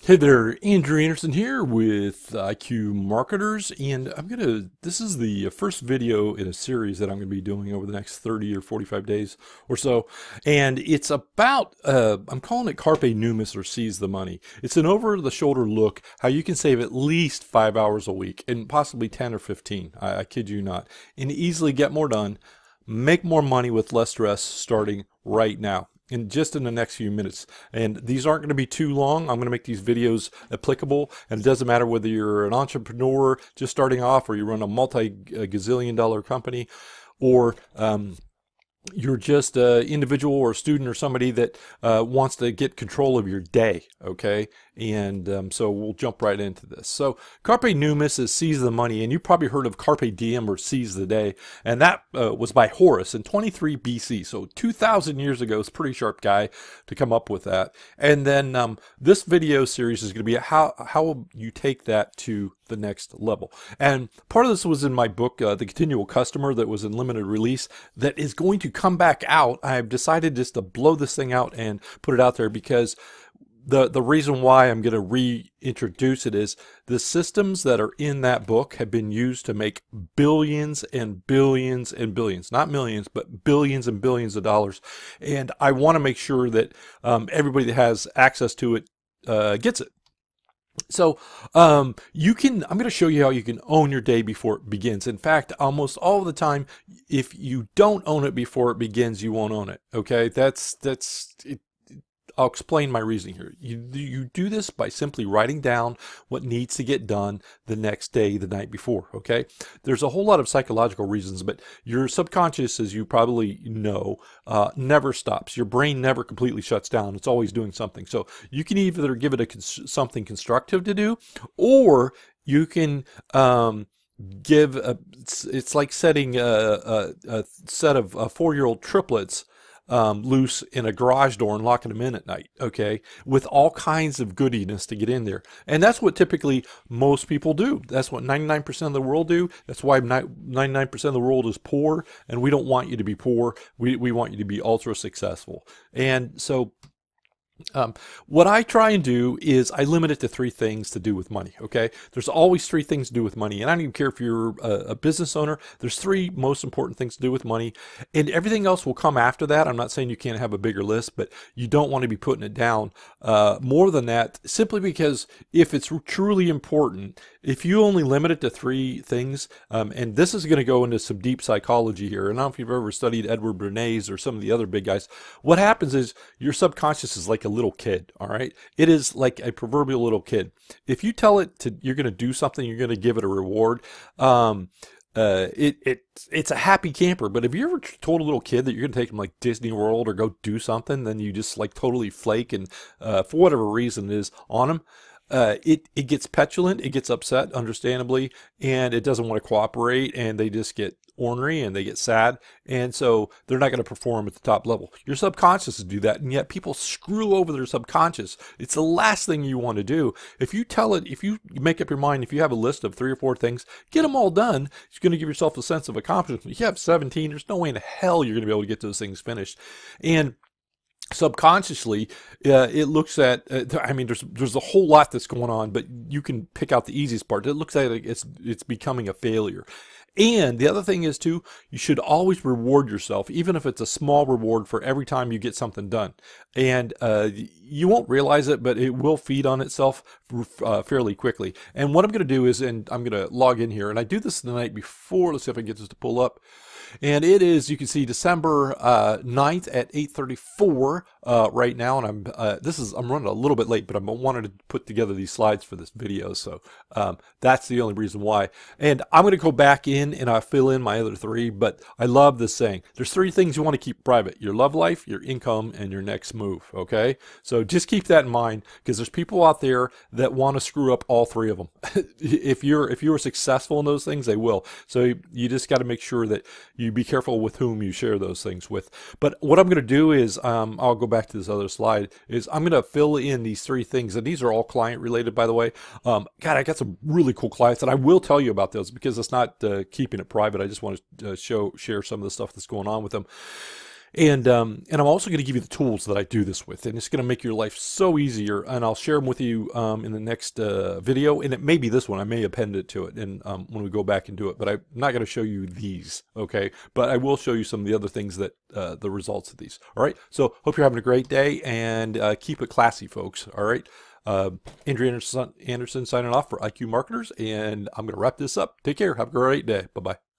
Hey there, Andrew Anderson here with IQ Marketers, and this is the first video in a series that I'm going to be doing over the next 30 or 45 days or so, and it's about, I'm calling it Carpe Nummus, or Seize the Money. It's an over-the-shoulder look how you can save at least 5 hours a week, and possibly 10 or 15, I kid you not, and easily get more done, make more money with less stress starting right now. In just in the next few minutes. And these aren't going to be too long. I'm going to make these videos applicable, and it doesn't matter whether you're an entrepreneur just starting off, or you run a multi-gazillion dollar company, or you're just an individual or a student or somebody that wants to get control of your day, okay? And so we'll jump right into this. So Carpe Nummus is seize the money, and you probably heard of Carpe Diem, or seize the day, and that was by Horace in 23 BC, so 2,000 years ago. It's a pretty sharp guy to come up with that. And then this video series is going to be how you take that to the next level. And part of this was in my book, The Continual Customer, that was in limited release, that is going to come back out. I've decided just to blow this thing out and put it out there because the reason why I'm going to reintroduce it is the systems that are in that book have been used to make billions and billions and billions, not millions, but billions and billions of dollars. And I want to make sure that everybody that has access to it gets it. So I'm going to show you how you can own your day before it begins. In fact, almost all the time, if you don't own it before it begins, you won't own it. Okay, that's it. I'll explain my reasoning here. You do this by simply writing down what needs to get done the next day, the night before, okay? There's a whole lot of psychological reasons, but your subconscious, as you probably know, never stops. Your brain never completely shuts down. It's always doing something. So you can either give it something constructive to do, or you can it's like setting a set of 4-year-old triplets loose in a garage door and locking them in at night, okay, with all kinds of goodiness to get in there. And that's what typically most people do. That's what 99% of the world do. That's why 99% of the world is poor, and we don't want you to be poor. We want you to be ultra successful. And so what I try and do is I limit it to 3 things to do with money, okay? There's always 3 things to do with money, and I don't even care if you're a business owner. There's 3 most important things to do with money, and everything else will come after that. I'm not saying you can't have a bigger list, but you don't want to be putting it down more than that, simply because if it's truly important, if you only limit it to 3 things, and this is going to go into some deep psychology here, and I don't know if you've ever studied Edward Bernays or some of the other big guys, what happens is your subconscious is like a little kid, all right? It is like a proverbial little kid. If you tell it you're going to do something, you're going to give it a reward, it's a happy camper. But if you ever told a little kid that you're going to take them like Disney World or go do something, then you just like totally flake and for whatever reason it is on them, it gets petulant, it gets upset, understandably, and it doesn't want to cooperate, and they just get ornery and they get sad, and so they're not going to perform at the top level. Your subconscious will do that, and yet people screw over their subconscious. It's the last thing you want to do. If you make up your mind, if you have a list of 3 or 4 things, get them all done. It's going to give yourself a sense of accomplishment. If you have 17, there's no way in hell you're going to be able to get those things finished. And subconsciously, it looks at, I mean, there's a whole lot that's going on, but you can pick out the easiest part. It looks at it, it's becoming a failure. And the other thing is too, you should always reward yourself, even if it's a small reward, for every time you get something done. And you won't realize it, but it will feed on itself fairly quickly. And what I'm going to do is, and I'm going to log in here, and I do this the night before. Let's see if I can get this to pull up. And it is, you can see, December 9th at 8:34 right now, and I'm running a little bit late, but I wanted to put together these slides for this video, so that's the only reason why. And I'm going to go back in and I'll fill in my other 3, but I love this saying. There's 3 things you want to keep private: your love life, your income, and your next move, okay? So just keep that in mind, because there's people out there that want to screw up all 3 of them. If you're successful in those things, they will. So you just got to make sure that you be careful with whom you share those things with. But what I'm going to do is, I'll go back to this other slide, is I'm going to fill in these 3 things, and these are all client related, by the way. God, I got some really cool clients, and I will tell you about those, because it's not keeping it private. I just want to share some of the stuff that's going on with them. And I'm also going to give you the tools that I do this with, and it's going to make your life so easier. And I'll share them with you in the next video, and it may be this one. I may append it to it, and when we go back and do it. But I'm not going to show you these, okay? But I will show you some of the other things that the results of these. All right. So hope you're having a great day, and keep it classy, folks. All right. Andrew Anderson signing off for IQ Marketers, and I'm going to wrap this up. Take care. Have a great day. Bye bye.